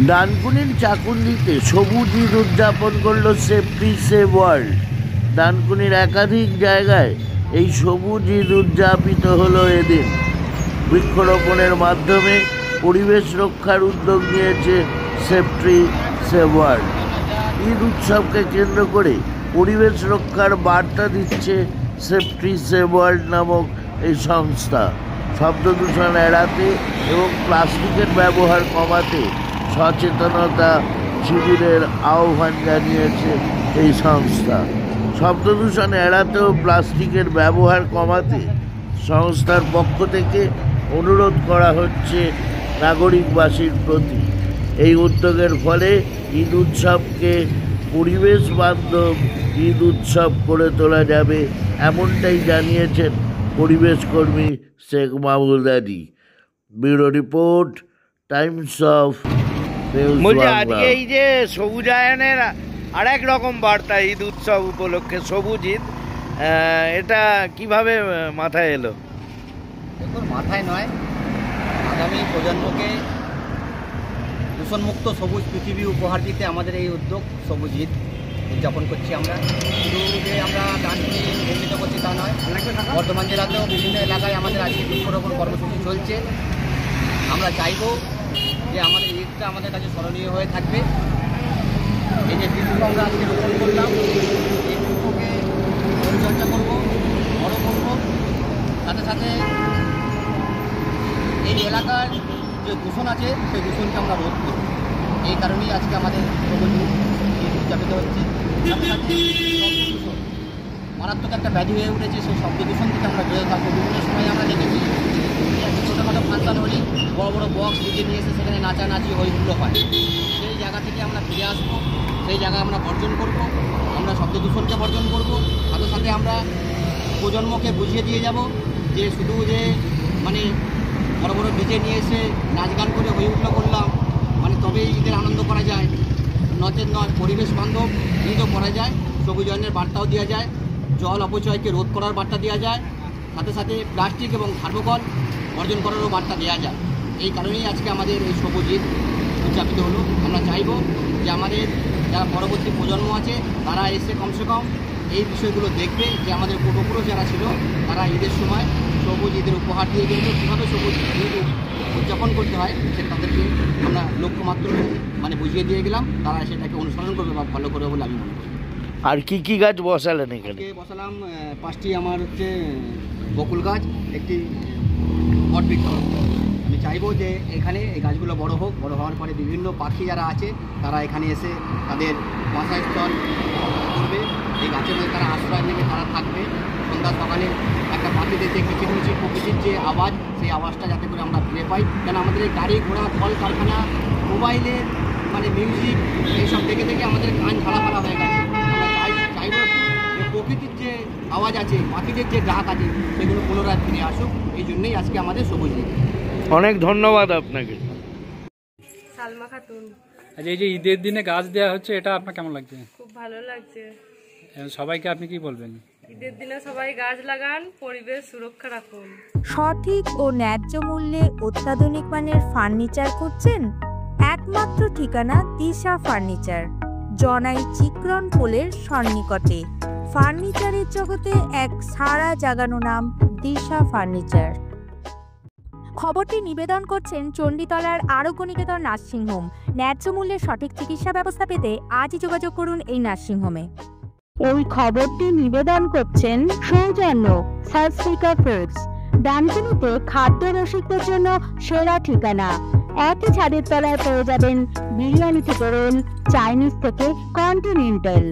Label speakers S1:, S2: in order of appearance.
S1: ডানকুনির চাকুন্দিতে সবুজ ঈদ উদযাপন করল সেভ ট্রি সেভ ওয়ার্ল্ড। ডানকুনির একাধিক জায়গায় এই সবুজ ঈদ উদযাপিত হলো এদিন। বৃক্ষরোপণের মাধ্যমে পরিবেশ রক্ষার উদ্যোগ নিয়েছে save tree save world. Eid উৎসবকে কেন্দ্র করে পরিবেশ রক্ষার বার্তা দিচ্ছে সেভ ট্রি সেভ ওয়ার্ল্ড নামক এই সংস্থা। শব্দ দূষণ এড়াতে এবং প্লাস্টিকের ব্যবহার কমাতে সচেতনতা শিবিরের আহ্বান জানিয়েছে এই সংস্থা। শব্দ দূষণ এড়াতে ও প্লাস্টিকের ব্যবহার কমাতে সংস্থার পক্ষ থেকে অনুরোধ করা হচ্ছে নাগরিকবাসীর প্রতি। এই উদ্যোগের ফলে ঈদ উৎসবকে পরিবেশ বান্ধব ঈদ উৎসব করে তোলা যাবে, এমনটাই জানিয়েছেন পরিবেশ কর্মী Sheikh Mahmud Ali. Bureau report, Times of news Bangla.
S2: আজকে এই যে সবুজায়নের আরেক রকম বার্তা ঈদ উৎসব উপলক্ষে সবুজ ঈদ, এটা কিভাবে মাথায় এলো?
S3: দেখুন, মাথায় নয়, আগামী প্রজন্মকে দূষণমুক্ত সবুজ পৃথিবী উপহার দিতে আমাদের এই উদ্যোগ সবুজ ঈদ উদযাপন করছি। আমরা শুধু যে আমরা ডানকুনি নির্মিত করছি তা নয়, বর্ধমান জেলাতেও বিভিন্ন এলাকায় আমাদের আজকে বৃক্ষরোপণ কর্মসূচি চলছে। আমরা চাইব যে আমাদের ঈদটা আমাদের কাছে স্মরণীয় হয়ে থাকবে। এই যে বৃক্ষ আমরা আজকে রোপণ করলাম, এই বৃক্ষকে পরিচর্যা করবো, বড় করবো, সাথে সাথে এই এলাকার যে দূষণ আছে সেই দূষণকে আমরা রোধ করব। এই কারণেই আজকে আমাদের সবুজ ঈদ উদযাপিত হচ্ছে। সাথে সাথে শব্দ দূষণ মারাত্মক একটা ব্যাধি হয়ে উঠেছে, সেই শব্দ দূষণ থেকে আমরা বেরোতে থাকবো। বিভিন্ন সময় আমরা দেখেছি একটা ছোটোখাটো ফাংশন হলেই বড় বড় বক্স ডিজে নিয়ে এসে সেখানে নাচানাচি হই হুল্লো হয়। সেই জায়গা থেকে আমরা ফিরে আসবো, সেই জায়গা আমরা বর্জন করব, আমরা শব্দ দূষণকে বর্জন করব। সাথে সাথে আমরা প্রজন্মকে বুঝিয়ে দিয়ে যাব যে শুধু যে মানে বড় বড় ডিজে নিয়ে এসে নাচ গান করে হই হুল্লো করলাম মানে তবেই ঈদের আনন্দ করা যায়, নচেত নয়। পরিবেশ বান্ধব ঈদও করা যায়, সবুজায়নের বার্তাও দেওয়া যায়, জল অপচয়কে রোধ করার বার্তা দেওয়া যায়, সাথে সাথে প্লাস্টিক এবং থার্মোকল বর্জন করারও বার্তা দেওয়া যায়। এই কারণেই আজকে আমাদের এই সবুজ ঈদ উদযাপিত হলো। আমরা চাইব যে আমাদের যারা পরবর্তী প্রজন্ম আছে তারা এসে কমসে কম এই বিষয়গুলো দেখবে, যে আমাদের পূর্বপুরুষ যারা ছিল তারা ঈদের সময় সবুজ ঈদের উপহার দিয়ে গেলে কীভাবে সবুজ ঈদ উদযাপন করতে হয় সেটা তাদেরকে আমরা লক্ষ্যমাত্র মানে বুঝিয়ে দিয়ে গেলাম। তারা সেটাকে অনুসরণ করবে বা ফলো করবে বলে আমি মনে করি।
S1: আর কি কি গাছ বসালেন এখানে?
S3: বসালাম 5টি আমার হচ্ছে বকুল গাছ, একটি বটবৃক্ষ। আমি চাইবো যে এখানে এই গাছগুলো বড় হোক, বড় হওয়ার পরে বিভিন্ন পাখি যারা আছে তারা এখানে এসে তাদের বাসাস্থল করবে, এই গাছের মধ্যে তারা আশ্রয় নেবে, তারা থাকবে। সন্ধ্যা সকালে একটা পাখিদের যে কিচিরমিচির প্রকৃতির যে আওয়াজ, সেই আওয়াজটা যাতে করে আমরা ফিরে পাই। কেন আমাদের এই গাড়ি ঘোড়া কল কারখানা মোবাইলের মানে মিউজিক এইসব দেখে দেখে আমাদের কান ঝাড়াফাড়া হয়ে গেছে। আমরা চাইব যে প্রকৃতির যে আওয়াজ আছে, পাখিদের যে ডাক আছে সেগুলো পুনরায় ফিরে আসুক। এই জন্যই আজকে আমাদের সবুজ ঈদ।
S2: অনেক ধন্যবাদ আপনাকে।
S4: সালমা খাতুন।
S5: আচ্ছা, এই যে ঈদের দিনে গাছ দেওয়া হচ্ছে, এটা আপনার কেমন লাগছে?
S4: খুব ভালো লাগছে।
S5: সবাইকে আপনি কি বলবেন?
S4: ঈদের দিনে সবাই গাছ লাগান, পরিবেশ সুরক্ষা রাখুন।
S6: সঠিক ও ন্যায্য মূল্যে অত্যাধুনিক মানের ফার্নিচার খুঁজছেন? একমাত্র ঠিকানা দিশা ফার্নিচার, জনাই চিকরন পোলের সন্নিকটে। ফার্নিচারের জগতে এক সাড়া জাগানো নাম দিশা ফার্নিচার। খবরটি নিবেদন করছেন চণ্ডীতলার আরোগ্য নিকেতন নার্সিংহোম। ন্যায্য মূল্যে সঠিক চিকিৎসা ব্যবস্থা পেতে আজই যোগাযোগ করুন এই নার্সিংহোমে। এই খবরটি নিবেদন করছেন সৌজন্য সার্সিকা ফুডস, ডানকুনিতে খাদ্য রসিকদের জন্য সেরা ঠিকানা। একই ছাদের তলায় পেয়ে যাবেন বিরিয়ানি থেকে রোল, চাইনিজ থেকে কন্টিনেন্টাল।